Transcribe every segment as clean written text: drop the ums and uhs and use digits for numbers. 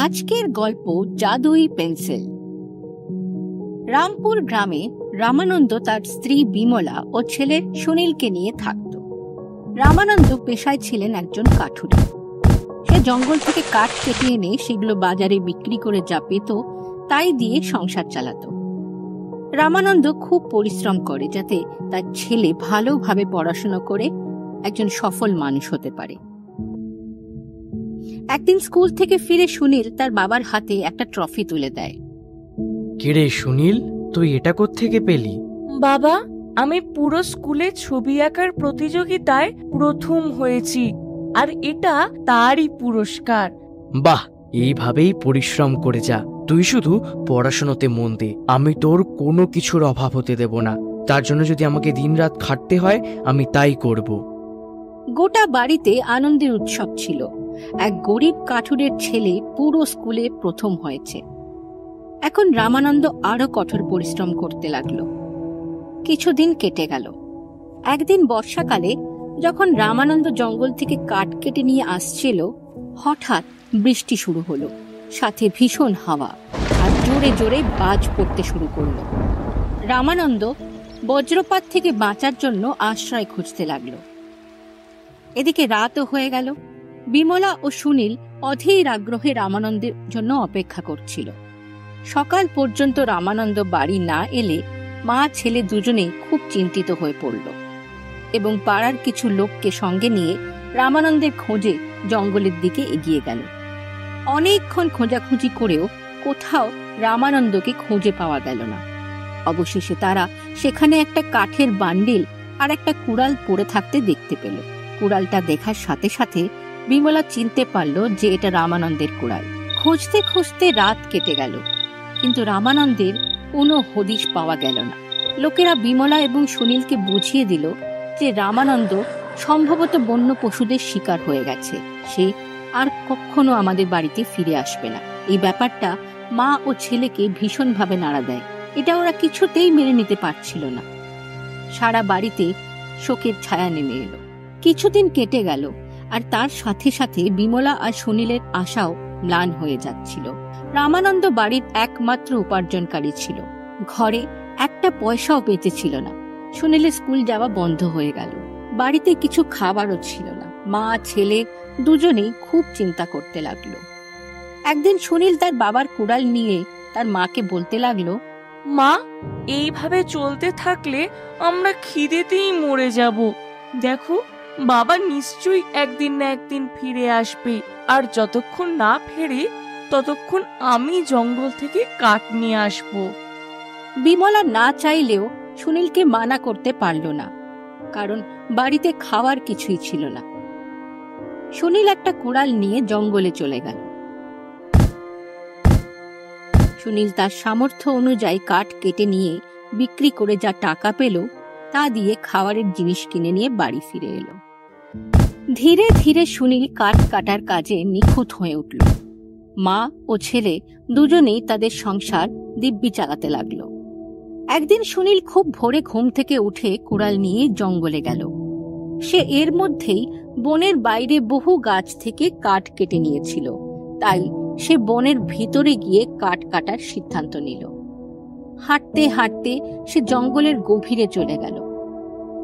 আজকের গল্প জাদুই পেন্সিল। রামপুর গ্রামে রামানন্দ তার স্ত্রী বিমলা ও ছেলে সুনীলকে নিয়ে থাকত। রামানন্দ পেশায় ছিলেন একজন কাঠুরে। সে জঙ্গল থেকে কাঠ কেটে এনে সেগুলো বাজারে বিক্রি করে যা পেত তাই দিয়ে সংসার চালাত। রামানন্দ খুব পরিশ্রম করে যাতে তার ছেলে ভালোভাবে পড়াশোনা করে একজন সফল মানুষ হতে পারে। একদিন স্কুল থেকে ফিরে সুনীল তার বাবার হাতে একটা ট্রফি তুলে দেয়। কিরে সুনীল, তুই এটা কোত্থেকে পেলি? বাবা, আমি পুরো স্কুলে ছবি আঁকার প্রতিযোগিতায় প্রথম হয়েছি, আর এটা তারই পুরস্কার। বাহ, এইভাবেই পরিশ্রম করে যা। তুই শুধু পড়াশোনাতে মন দে, আমি তোর কোনো কিছুর অভাব হতে দেব না। তার জন্য যদি আমাকে দিনরাত খাটতে হয় আমি তাই করব। গোটা বাড়িতে আনন্দের উৎসব ছিল। এক গরিব কাঠুরের ছেলে পুরো স্কুলে প্রথম হয়েছে। এখন রামানন্দ আরো কঠোর পরিশ্রম করতে লাগলো। কিছুদিন কেটে গেল। একদিন বর্ষাকালে যখন রামানন্দ জঙ্গল থেকে কাঠ কেটে নিয়ে আসছিল, হঠাৎ বৃষ্টি শুরু হলো, সাথে ভীষণ হাওয়া আর জোরে জোরে বাজ পড়তে শুরু করলো। রামানন্দ বজ্রপাত থেকে বাঁচার জন্য আশ্রয় খুঁজতে লাগলো। এদিকে রাতও হয়ে গেল। বিমলা ও সুনীল অধীর আগ্রহে রামানন্দের জন্য অপেক্ষা করছিল। সকাল পর্যন্ত রামানন্দ বাড়ি না এলে মা ছেলে দুজনেই খুব চিন্তিত হয়ে পড়ল এবং পাড়ার কিছু লোককে সঙ্গে নিয়ে রামানন্দের খোঁজে জঙ্গলের দিকে এগিয়ে গেল। অনেকক্ষণ খোঁজাখুঁজি করেও কোথাও রামানন্দকে খুঁজে পাওয়া গেল না। অবশেষে তারা সেখানে একটা কাঠের বান্ডিল আর একটা কুড়াল পড়ে থাকতে দেখতে পেল। কুড়ালটা দেখার সাথে সাথে বিমলা চিনতে পারল যে এটা রামানন্দের কুড়াল। খুঁজতে খুঁজতে রাত কেটে গেল, কিন্তু রামানন্দের কোনো হদিশ পাওয়া গেল না। লোকেরা বিমলা এবং সুনীলকে বুঝিয়ে দিল যে রামানন্দ সম্ভবত বন্য পশুদের শিকার হয়ে গেছে। সে আর কখনো আমাদের বাড়িতে ফিরে আসবে না। এই ব্যাপারটা মা ও ছেলেকে ভীষণভাবে নাড়া দেয়। এটা ওরা কিছুতেই মেনে নিতে পারছিল না। সারা বাড়িতে শোকের ছায়া নেমে এলো। কিছুদিন কেটে গেল, আর তার সাথে সাথে বিমলা আর সুনীলের আশাও ম্লান হয়ে যাচ্ছিল। রামানন্দ বাড়ির একমাত্র উপার্জনকারী ছিল। ঘরে একটা পয়সাও বেঁচে ছিল না। সুনীলের স্কুল যাওয়া বন্ধ হয়ে গেল। বাড়িতে কিছু খাবারও ছিল না। মা ছেলে দুজনেই খুব চিন্তা করতে লাগলো। একদিন সুনীল তার বাবার কুড়াল নিয়ে তার মাকে বলতে লাগলো, মা, এইভাবে চলতে থাকলে আমরা খিদেতেই মরে যাব। দেখো, বাবা নিশ্চয়ই একদিন না একদিন ফিরে আসবে, আর যতক্ষণ না ফেরে ততক্ষণ আমি জঙ্গল থেকে কাঠ নিয়ে আসব। বিমলা না চাইলেও সুনীলকে মানা করতে পারল না, কারণ বাড়িতে খাওয়ার কিছুই ছিল না। সুনীল একটা কুড়াল নিয়ে জঙ্গলে চলে গেল। সুনীল তার সামর্থ্য অনুযায়ী কাঠ কেটে নিয়ে বিক্রি করে যা টাকা পেল তা দিয়ে খাবারের জিনিস কিনে নিয়ে বাড়ি ফিরে এলো। ধীরে ধীরে সুনীল কাঠ কাটার কাজে নিখুঁত হয়ে উঠল। মা ও ছেলে দুজনেই তাদের সংসার দিব্যি চালাতে লাগলো। একদিন সুনীল খুব ভোরে ঘুম থেকে উঠে কুড়াল নিয়ে জঙ্গলে গেল। সে এর মধ্যেই বনের বাইরে বহু গাছ থেকে কাঠ কেটে নিয়েছিল, তাই সে বনের ভিতরে গিয়ে কাঠ কাটার সিদ্ধান্ত নিল। হাঁটতে হাঁটতে সে জঙ্গলের গভীরে চলে গেল।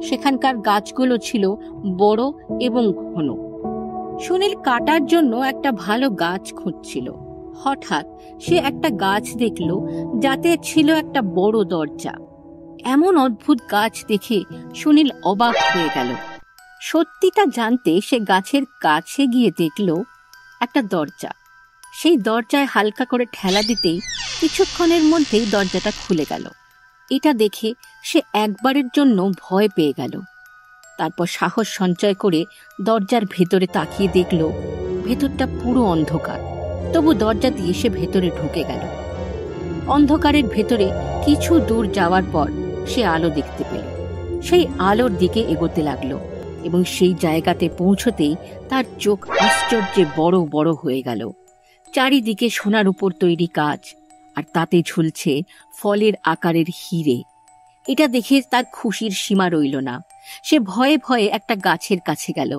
সেখানকার গাছগুলো ছিল বড় এবং ঘন। সুনীল কাটার জন্য একটা ভালো গাছ খুঁজছিল। হঠাৎ সে একটা গাছ দেখল যাতে ছিল একটা বড় দরজা। এমন অদ্ভুত গাছ দেখে সুনীল অবাক হয়ে গেল। সত্যিটা জানতে সে গাছের কাছে গিয়ে দেখল একটা দরজা। সেই দরজায় হালকা করে ঠেলা দিতেই কিছুক্ষণের মধ্যেই দরজাটা খুলে গেল। এটা দেখে সে একবারের জন্য ভয় পেয়ে গেল। তারপর সাহস সঞ্চয় করে দরজার ভেতরে তাকিয়ে দেখল ভেতরটা পুরো অন্ধকার। তবু দরজা দিয়ে সে ভেতরে ঢুকে গেল। অন্ধকারের ভেতরে কিছু দূর যাওয়ার পর সে আলো দেখতে পেল। সেই আলোর দিকে এগোতে লাগলো এবং সেই জায়গাতে পৌঁছতেই তার চোখ আশ্চর্যে বড় বড় হয়ে গেল। চারিদিকে সোনার উপর তৈরি কাজ, আর তাতে ঝুলছে ফলের আকারের হিরে। এটা দেখে তার খুশির সীমা রইল না। সে ভয়ে ভয়ে একটা গাছের কাছে গেল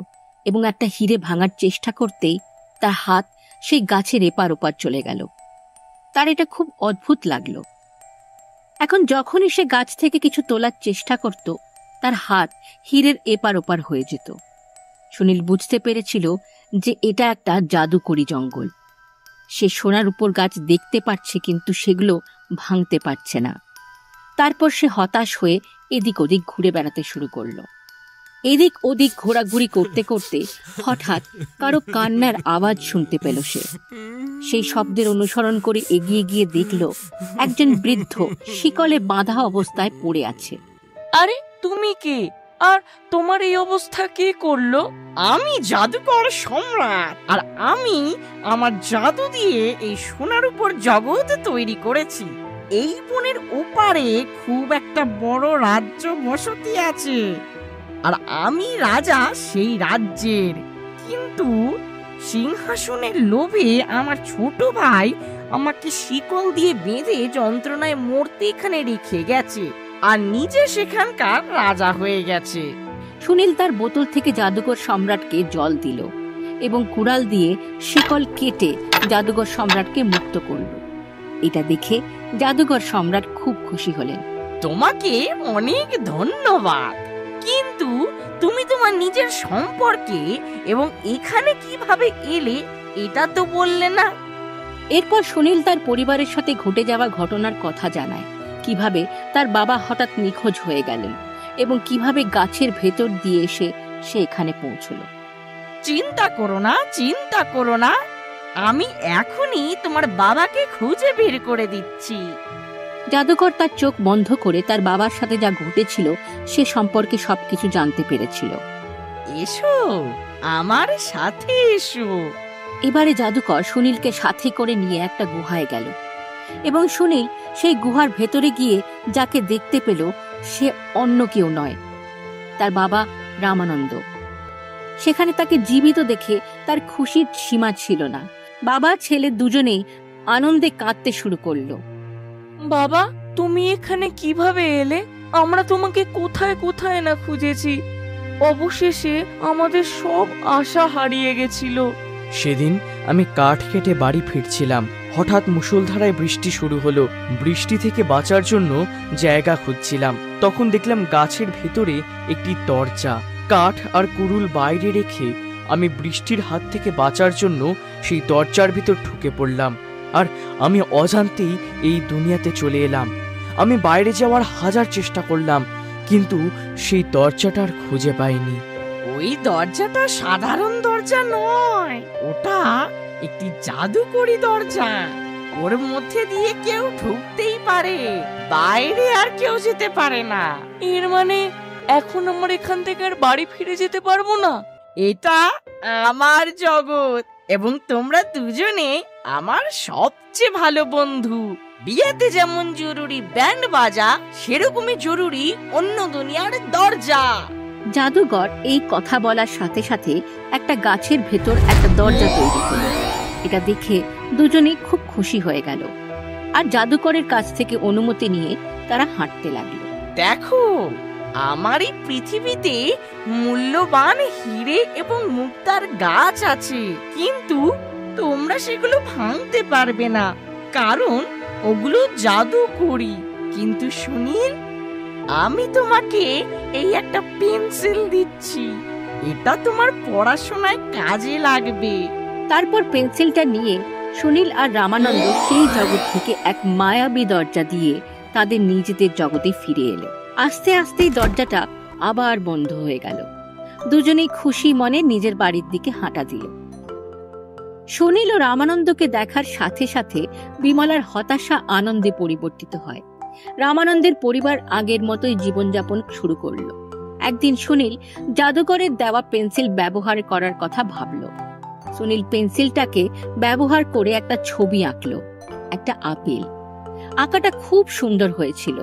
এবং একটা হিরে ভাঙার চেষ্টা করতেই তার হাত সেই গাছের এপার ওপার চলে গেল। তার এটা খুব অদ্ভুত লাগলো। এখন যখনই সে গাছ থেকে কিছু তোলার চেষ্টা করত, তার হাত হীরের এপার ওপার হয়ে যেত। সুনীল বুঝতে পেরেছিল যে এটা একটা জাদুকরি জঙ্গল। সে সোনার উপর গাছ দেখতে পাচ্ছে, কিন্তু সেগুলো ভাঙতে পারছে না। তারপর সে হতাশ হয়ে এদিক ওদিক ঘুরে বেড়াতে শুরু করলো। এদিক ওদিক ঘোরাঘুরি করতে করতে হঠাৎ কারো কান্নার আওয়াজ শুনতে পেল সে। সেই শব্দের অনুসরণ করে এগিয়ে গিয়ে দেখল একজন বৃদ্ধ শিকলে বাঁধা অবস্থায় পড়ে আছে। আরে তুমি কে? আর তোমার এই অবস্থা কে করলো? আমি জাদুকর সম্রাট, আর আমি আমার জাদু দিয়ে এই সোনার উপর জগৎ তৈরি করেছি। এই বনের ওপারে খুব একটা বড় রাজ্য বসতি আছে, আর আমি রাজা সেই রাজ্যের। কিন্তু সিংহাসনের লোভে আমার ছোট ভাই আমাকে শিকল দিয়ে বেঁধে যন্ত্রণায় মরতে এখানে রেখে গেছে, আর নিজে সেখানকার রাজা হয়ে গেছে। সুনীল তার বোতল থেকে জাদুকর সম্রাটকে জল দিল এবং কুড়াল দিয়ে শিকল কেটে জাদুকর সম্রাটকে মুক্ত করল। এটা দেখে জাদুকর সম্রাট খুব খুশি হলেন। তোমাকে অনেক ধন্যবাদ, কিন্তু তুমি তোমার নিজের সম্পর্কে এবং এখানে কিভাবে এলে এটা তো বললে না। এরপর সুনীল তার পরিবারের সাথে ঘটে যাওয়া ঘটনার কথা জানায়, কিভাবে তার বাবা হঠাৎ নিখোঁজ হয়ে গেলেন এবং কিভাবে গাছের ভেতর দিয়ে এসে সে এখানে পৌঁছল। চিন্তা করো না, আমি এখনই তোমার বাবাকে খুঁজে বের করে দিচ্ছি। জাদুকর তার চোখ বন্ধ করে তার বাবার সাথে যা ঘটেছিল সে সম্পর্কে সবকিছু জানতে পেরেছিল। এসো, আমার সাথে এসো। এবারে জাদুকর সুনীলকে সাথে করে নিয়ে একটা গুহায় গেল এবং সুনীল সেই গুহার ভেতরে গিয়ে যাকে দেখতে পেল সে অন্য কেউ নয়, তার বাবা রামানন্দ। সেখানে তাকে জীবিত দেখে তার খুশির সীমা ছিল না। বাবা ছেলে দুজনেই আনন্দে কাঁদতে শুরু করলো। বাবা, তুমি এখানে কিভাবে এলে? আমরা তোমাকে কোথায় কোথায় না খুঁজেছি। অবশেষে আমাদের সব আশা হারিয়ে গেছিল। সেদিন আমি কাঠ কেটে বাড়ি ফিরছিলাম, হঠাৎ মুষলধারায় বৃষ্টি শুরু হলো। বৃষ্টি থেকে বাঁচার জন্য জায়গা খুঁজছিলাম, তখন দেখলাম গাছের ভেতরে একটি দরজা। কাঠ আর কুড়ুল বাইরে রেখে আমি বৃষ্টির হাত থেকে বাঁচার জন্য সেই দরজার ভিতর ঢুকে পড়লাম, আর আমি অজান্তেই এই দুনিয়াতে চলে এলাম। আমি বাইরে যাওয়ার হাজার চেষ্টা করলাম, কিন্তু সেই দরজাটার খুঁজে পাইনি। ওই দরজাটা সাধারণ দরজা নয়, ওটা একটি জাদুকরি দরজা। ওর মধ্যে দিয়ে কেউ ঢুকতেই পারে, বাইরে আর কেউ যেতে পারে না। এর মানে এখন আমরা এখান থেকে আর বাড়ি ফিরে যেতে পারবো না? এটা আমার জগৎ, এবং তোমরা দুজনে আমার সবচেয়ে ভালো বন্ধু। বিয়েতে যেমন জরুরি ব্যান্ড বাজা, সেরকমই জরুরি অন্য দুনিয়ার দরজা। জাদুকর এই কথা বলার সাথে সাথে একটা গাছের ভেতর একটা দরজা তৈরি করল। এটা দেখে দুজনেই খুব খুশি হয়ে গেল, আর জাদুকরের কাছ থেকে অনুমতি নিয়ে তারা হাঁটতে লাগলো। দেখো, আমার এই পৃথিবীতে মূল্যবান হিরে এবং মুক্তার গাছ আছে, কিন্তু তোমরা সেগুলো ভাঙতে পারবে না, কারণ ওগুলো জাদুকরি। কিন্তু সুনীল, আমি তোমাকে এই একটা পেন্সিল দিচ্ছি, এটা তোমার পড়াশোনায় কাজে লাগবে। তারপর পেন্সিলটা নিয়ে সুনীল আর রামানন্দ সেই জগৎ থেকে এক মায়াবী দরজা দিয়ে তাদের নিজেদের জগতে ফিরে এলো। আস্তে আস্তে দরজাটা আবার বন্ধ হয়ে গেল। দুজনেই খুশি মনে নিজের বাড়ির দিকে হাঁটা দিল। সুনীল ও রামানন্দকে দেখার সাথে সাথে বিমলার হতাশা আনন্দে পরিবর্তিত হয়। রামানন্দের পরিবার আগের মতোই জীবনযাপন শুরু করল। একদিন সুনীল জাদুকরের দেওয়া পেন্সিল ব্যবহার করার কথা ভাবল। সুনীল পেন্সিলটাকে ব্যবহার করে একটা ছবি আঁকলো, একটা আপেল। আঁকাটা খুব সুন্দর হয়েছিল,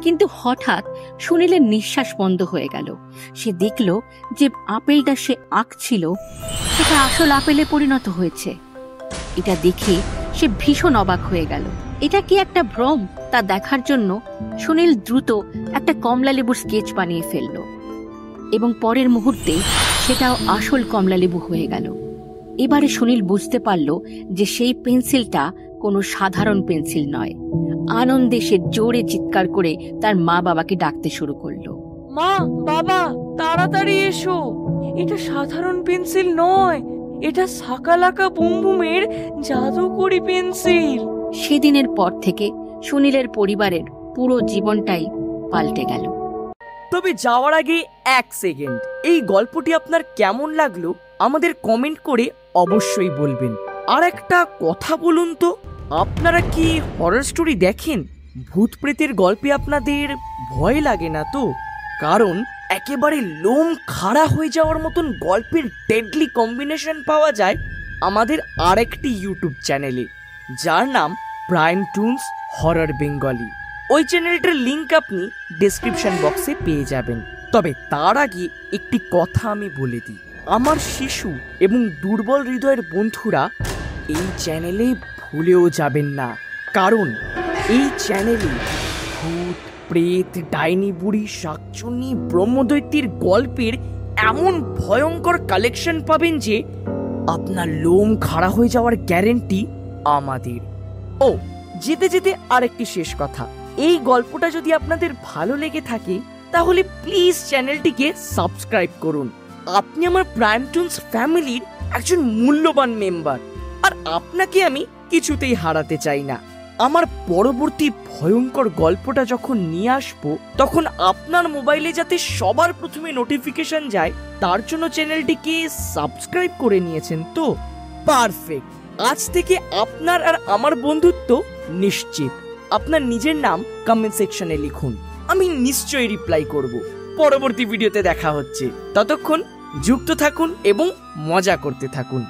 কিন্তু হঠাৎ সুনীলের নিঃশ্বাস বন্ধ হয়ে গেল। সে দেখল যে আপেলটা সে আঁকছিল সেটা আসল আপেলে পরিণত হয়েছে। এটা দেখে সে ভীষণ অবাক হয়ে গেল। এটা কি একটা ভ্রম তা দেখার জন্য সুনীল দ্রুত একটা কমলালেবুর স্কেচ বানিয়ে ফেলল, এবং পরের মুহূর্তে সেটাও আসল কমলালেবু হয়ে গেল। এবারে সুনীল বুঝতে পারল যে সেই পেন্সিলটা কোনো সাধারণ পেন্সিল নয়। আনন্দে সে জোরে চিৎকার করে তার মা বাবাকে ডাকতে শুরু করলো। মা, বাবা, তাড়াতাড়ি এসো, এটা সাধারণ পেন্সিল নয়, এটা সাকালাকা বুম বুমের জাদুকরি পেন্সিল। সেদিনের পর থেকে সুনীলের পরিবারের পুরো জীবনটাই পাল্টে গেল। তবে যাওয়ার আগে এক সেকেন্ড, এই গল্পটি আপনার কেমন লাগলো আমাদের কমেন্ট করে অবশ্যই বলবেন। আর একটা কথা বলুন তো, আপনারা কি হরর স্টোরি দেখেন? ভূত প্রেতের গল্পে আপনাদের ভয় লাগে না তো? কারণ একেবারে লোম খাড়া হয়ে যাওয়ার মতন গল্পের ডেডলি কম্বিনেশন পাওয়া যায় আমাদের আরেকটি ইউটিউব চ্যানেলে, যার নাম প্রাইম টুনস হরর বেঙ্গলি। ওই চ্যানেলটার লিংক আপনি ডেসক্রিপশন বক্সে পেয়ে যাবেন। তবে তার আগে একটি কথা আমি বলে দিই, আমার শিশু এবং দুর্বল হৃদয়ের বন্ধুরা এই চ্যানেলে ভুলেও যাবেন না, কারণ এই চ্যানেলে ভূত, প্রেত, ডাইনি বুড়ি, শাকচুন্নি, ব্রহ্মদৈত্যের গল্পের এমন ভয়ঙ্কর কালেকশন পাবেন যে আপনার লোম খাড়া হয়ে যাওয়ার গ্যারেন্টি আমাদের। ও যেতে যেতে আরেকটি শেষ কথা, এই গল্পটা যদি আপনাদের ভালো লেগে থাকে তাহলে প্লিজ চ্যানেলটিকে সাবস্ক্রাইব করুন। আপনি আমার প্রাইম টুনস ফ্যামিলির একজন মূল্যবান মেম্বার, আর আপনাকে আমি কিছুতেই হারাতে চাই না। আমার পরবর্তী ভয়ঙ্কর গল্পটা যখন নিয়ে আসবো তখন আপনার মোবাইলে যাতে সবার প্রথমে নোটিফিকেশন যায় তার জন্য চ্যানেলটিকে সাবস্ক্রাইব করে নিয়েছেন তো? পারফেক্ট। আজ থেকে আপনার আর আমার বন্ধুত্ব নিশ্চিত। আপনার নিজের নাম কমেন্ট সেকশনে লিখুন, আমি নিশ্চয়ই রিপ্লাই করব। পরবর্তী ভিডিওতে দেখা হচ্ছে, ততক্ষণ যুক্ত থাকুন এবং মজা করতে থাকুন।